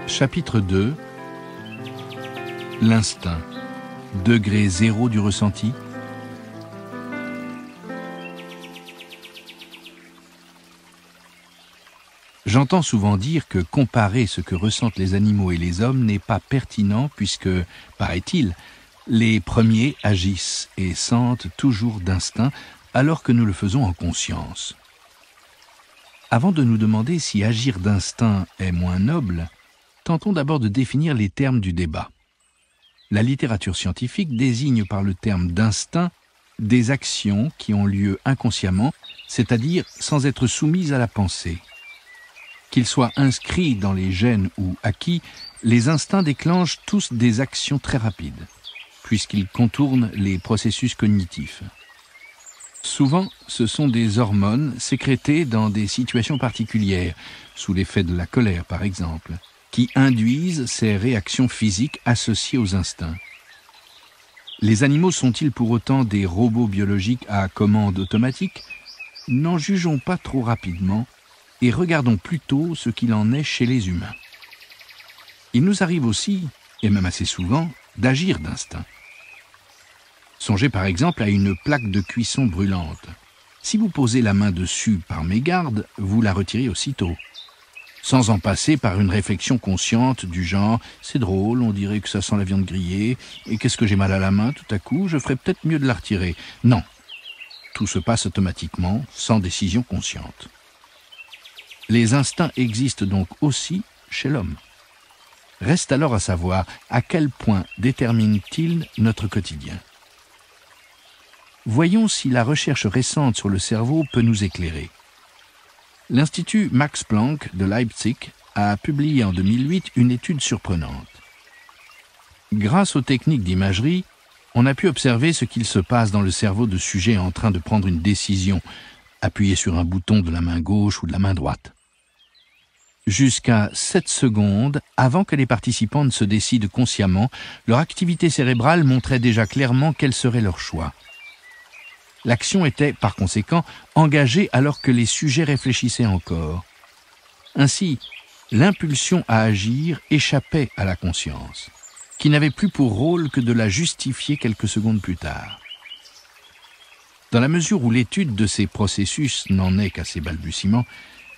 Chapitre 2. L'instinct. Degré zéro du ressenti. J'entends souvent dire que comparer ce que ressentent les animaux et les hommes n'est pas pertinent puisque, paraît-il, les premiers agissent et sentent toujours d'instinct alors que nous le faisons en conscience. Avant de nous demander si agir d'instinct est moins noble, tentons d'abord de définir les termes du débat. La littérature scientifique désigne par le terme d'instinct des actions qui ont lieu inconsciemment, c'est-à-dire sans être soumises à la pensée. Qu'ils soient inscrits dans les gènes ou acquis, les instincts déclenchent tous des actions très rapides, puisqu'ils contournent les processus cognitifs. Souvent, ce sont des hormones sécrétées dans des situations particulières, sous l'effet de la colère par exemple, qui induisent ces réactions physiques associées aux instincts. Les animaux sont-ils pour autant des robots biologiques à commande automatique? N'en jugeons pas trop rapidement, et regardons plutôt ce qu'il en est chez les humains. Il nous arrive aussi, et même assez souvent, d'agir d'instinct. Songez par exemple à une plaque de cuisson brûlante. Si vous posez la main dessus par mégarde, vous la retirez aussitôt, sans en passer par une réflexion consciente du genre « c'est drôle, on dirait que ça sent la viande grillée, et qu'est-ce que j'ai mal à la main tout à coup, je ferais peut-être mieux de la retirer ». Non, tout se passe automatiquement, sans décision consciente. Les instincts existent donc aussi chez l'homme. Reste alors à savoir à quel point déterminent-ils notre quotidien. Voyons si la recherche récente sur le cerveau peut nous éclairer. L'Institut Max Planck de Leipzig a publié en 2008 une étude surprenante. Grâce aux techniques d'imagerie, on a pu observer ce qu'il se passe dans le cerveau de sujets en train de prendre une décision, appuyé sur un bouton de la main gauche ou de la main droite. Jusqu'à 7 secondes avant que les participants ne se décident consciemment, leur activité cérébrale montrait déjà clairement quel serait leur choix. L'action était, par conséquent, engagée alors que les sujets réfléchissaient encore. Ainsi, l'impulsion à agir échappait à la conscience, qui n'avait plus pour rôle que de la justifier quelques secondes plus tard. Dans la mesure où l'étude de ces processus n'en est qu'à ses balbutiements,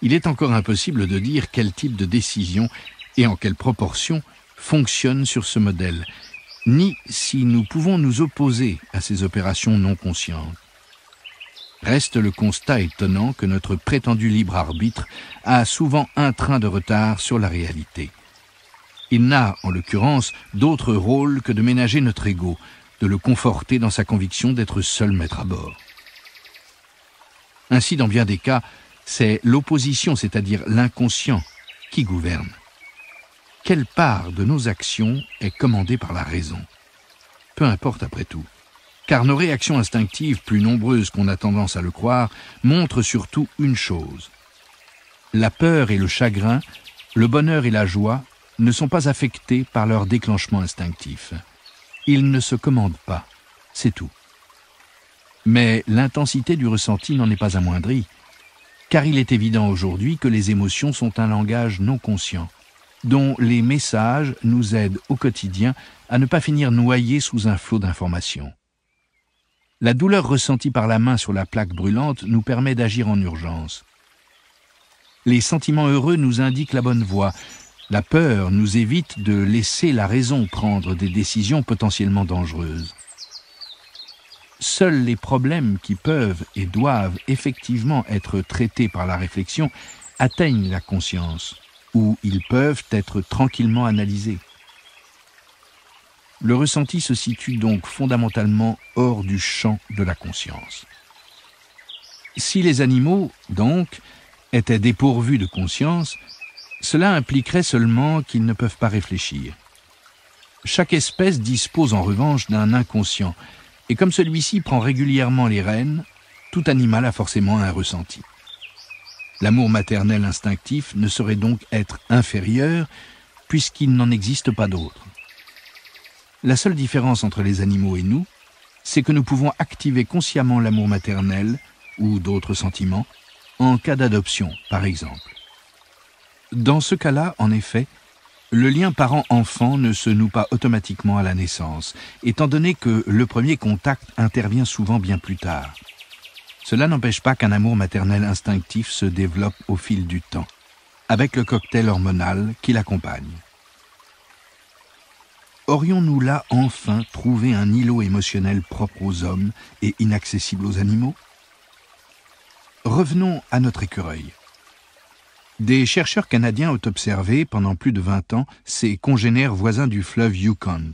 il est encore impossible de dire quel type de décision et en quelle proportion fonctionne sur ce modèle, ni si nous pouvons nous opposer à ces opérations non conscientes. Reste le constat étonnant que notre prétendu libre arbitre a souvent un train de retard sur la réalité. Il n'a, en l'occurrence, d'autre rôle que de ménager notre ego, de le conforter dans sa conviction d'être seul maître à bord. Ainsi, dans bien des cas, c'est l'opposition, c'est-à-dire l'inconscient, qui gouverne. Quelle part de nos actions est commandée par la raison? Peu importe après tout, car nos réactions instinctives, plus nombreuses qu'on a tendance à le croire, montrent surtout une chose. La peur et le chagrin, le bonheur et la joie ne sont pas affectés par leur déclenchement instinctif. Ils ne se commandent pas, c'est tout. Mais l'intensité du ressenti n'en est pas amoindrie, car il est évident aujourd'hui que les émotions sont un langage non conscient, dont les messages nous aident au quotidien à ne pas finir noyés sous un flot d'informations. La douleur ressentie par la main sur la plaque brûlante nous permet d'agir en urgence. Les sentiments heureux nous indiquent la bonne voie. La peur nous évite de laisser la raison prendre des décisions potentiellement dangereuses. Seuls les problèmes qui peuvent et doivent effectivement être traités par la réflexion atteignent la conscience, où ils peuvent être tranquillement analysés. Le ressenti se situe donc fondamentalement hors du champ de la conscience. Si les animaux, donc, étaient dépourvus de conscience, cela impliquerait seulement qu'ils ne peuvent pas réfléchir. Chaque espèce dispose en revanche d'un inconscient, et comme celui-ci prend régulièrement les rênes, tout animal a forcément un ressenti. L'amour maternel instinctif ne saurait donc être inférieur, puisqu'il n'en existe pas d'autre. La seule différence entre les animaux et nous, c'est que nous pouvons activer consciemment l'amour maternel, ou d'autres sentiments, en cas d'adoption, par exemple. Dans ce cas-là, en effet, le lien parent-enfant ne se noue pas automatiquement à la naissance, étant donné que le premier contact intervient souvent bien plus tard. Cela n'empêche pas qu'un amour maternel instinctif se développe au fil du temps, avec le cocktail hormonal qui l'accompagne. Aurions-nous là enfin trouvé un îlot émotionnel propre aux hommes et inaccessible aux animaux? Revenons à notre écureuil. Des chercheurs canadiens ont observé pendant plus de 20 ans ces congénères voisins du fleuve Yukon.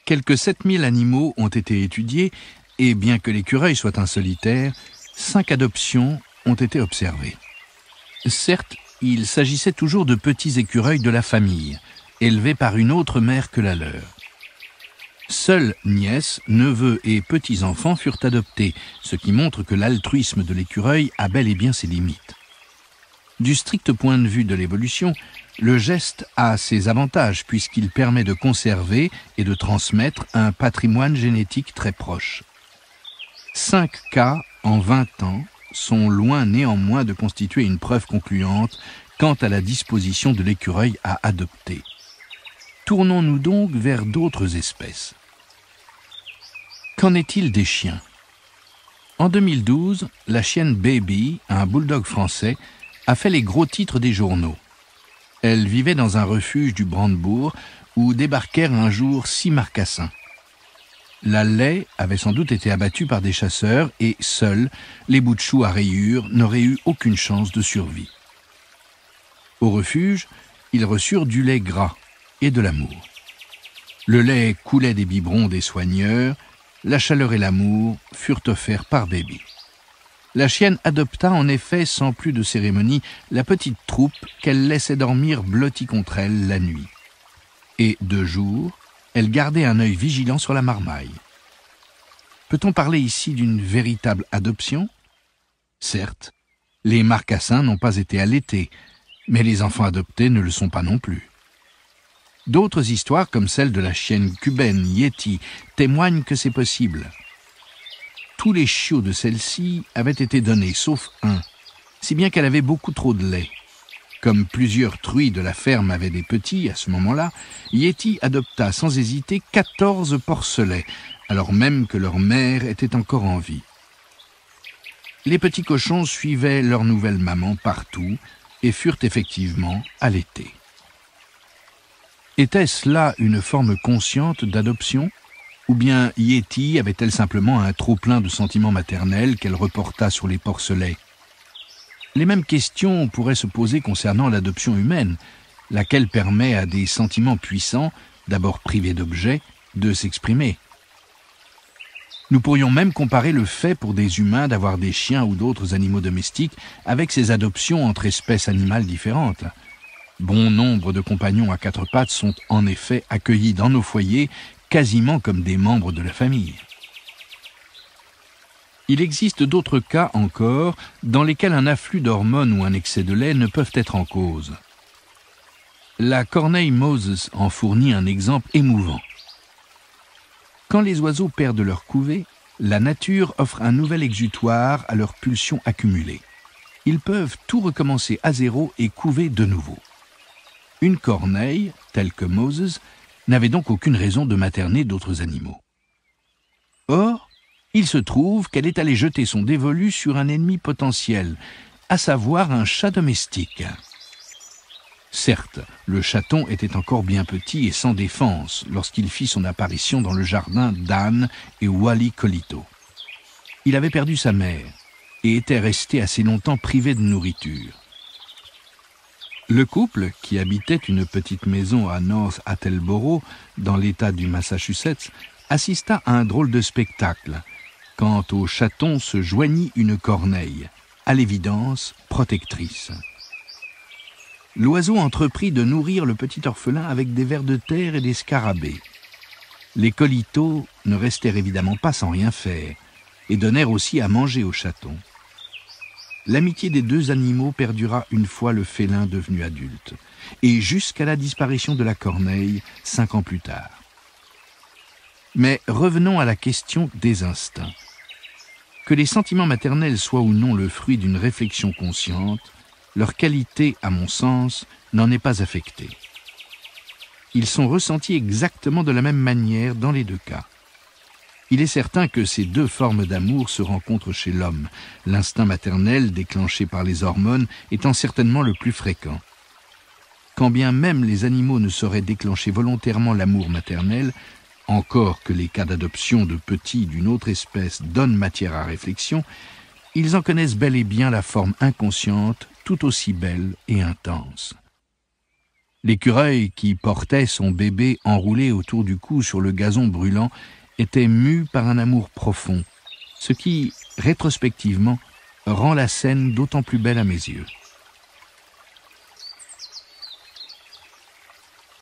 Quelques 7000 animaux ont été étudiés et bien que l'écureuil soit un solitaire, 5 adoptions ont été observées. Certes, il s'agissait toujours de petits écureuils de la famille, élevés par une autre mère que la leur. Seuls nièces, neveux et petits-enfants furent adoptés, ce qui montre que l'altruisme de l'écureuil a bel et bien ses limites. Du strict point de vue de l'évolution, le geste a ses avantages puisqu'il permet de conserver et de transmettre un patrimoine génétique très proche. 5 cas en 20 ans sont loin néanmoins de constituer une preuve concluante quant à la disposition de l'écureuil à adopter. Tournons-nous donc vers d'autres espèces. Qu'en est-il des chiens? En 2012, la chienne Baby, un bulldog français, a fait les gros titres des journaux. Elle vivait dans un refuge du Brandebourg où débarquèrent un jour 6 marcassins. La laie avait sans doute été abattue par des chasseurs et seuls les bouts de chou à rayures n'auraient eu aucune chance de survie. Au refuge, ils reçurent du lait gras et de l'amour. Le lait coulait des biberons des soigneurs, la chaleur et l'amour furent offerts par Baby. La chienne adopta en effet sans plus de cérémonie la petite troupe qu'elle laissait dormir blottie contre elle la nuit. Et de jour, elle gardait un œil vigilant sur la marmaille. Peut-on parler ici d'une véritable adoption? Certes, les marcassins n'ont pas été allaités, mais les enfants adoptés ne le sont pas non plus. D'autres histoires, comme celle de la chienne cubaine Yeti, témoignent que c'est possible. Tous les chiots de celle-ci avaient été donnés, sauf un, si bien qu'elle avait beaucoup trop de lait. Comme plusieurs truies de la ferme avaient des petits à ce moment-là, Yeti adopta sans hésiter 14 porcelets, alors même que leur mère était encore en vie. Les petits cochons suivaient leur nouvelle maman partout et furent effectivement allaités. Était-ce là une forme consciente d'adoption? Ou bien Yeti avait-elle simplement un trop-plein de sentiments maternels qu'elle reporta sur les porcelets? Les mêmes questions pourraient se poser concernant l'adoption humaine, laquelle permet à des sentiments puissants, d'abord privés d'objets, de s'exprimer. Nous pourrions même comparer le fait pour des humains d'avoir des chiens ou d'autres animaux domestiques avec ces adoptions entre espèces animales différentes. Bon nombre de compagnons à 4 pattes sont en effet accueillis dans nos foyers quasiment comme des membres de la famille. Il existe d'autres cas encore dans lesquels un afflux d'hormones ou un excès de lait ne peuvent être en cause. La corneille Moses en fournit un exemple émouvant. Quand les oiseaux perdent leur couvée, la nature offre un nouvel exutoire à leurs pulsions accumulées. Ils peuvent tout recommencer à zéro et couver de nouveau. Une corneille, telle que Moses, n'avait donc aucune raison de materner d'autres animaux. Or, il se trouve qu'elle est allée jeter son dévolu sur un ennemi potentiel, à savoir un chat domestique. Certes, le chaton était encore bien petit et sans défense lorsqu'il fit son apparition dans le jardin d'Anne et Wally Colito. Il avait perdu sa mère et était resté assez longtemps privé de nourriture. Le couple, qui habitait une petite maison à North Attleboro, dans l'État du Massachusetts, assista à un drôle de spectacle, quand au chaton se joignit une corneille, à l'évidence protectrice. L'oiseau entreprit de nourrir le petit orphelin avec des vers de terre et des scarabées. Les Colito ne restèrent évidemment pas sans rien faire, et donnèrent aussi à manger au chaton. L'amitié des deux animaux perdura une fois le félin devenu adulte, et jusqu'à la disparition de la corneille 5 ans plus tard. Mais revenons à la question des instincts. Que les sentiments maternels soient ou non le fruit d'une réflexion consciente, leur qualité, à mon sens, n'en est pas affectée. Ils sont ressentis exactement de la même manière dans les deux cas. Il est certain que ces deux formes d'amour se rencontrent chez l'homme, l'instinct maternel déclenché par les hormones étant certainement le plus fréquent. Quand bien même les animaux ne sauraient déclencher volontairement l'amour maternel, encore que les cas d'adoption de petits d'une autre espèce donnent matière à réflexion, ils en connaissent bel et bien la forme inconsciente, tout aussi belle et intense. L'écureuil qui portait son bébé enroulé autour du cou sur le gazon brûlant était mu par un amour profond, ce qui, rétrospectivement, rend la scène d'autant plus belle à mes yeux.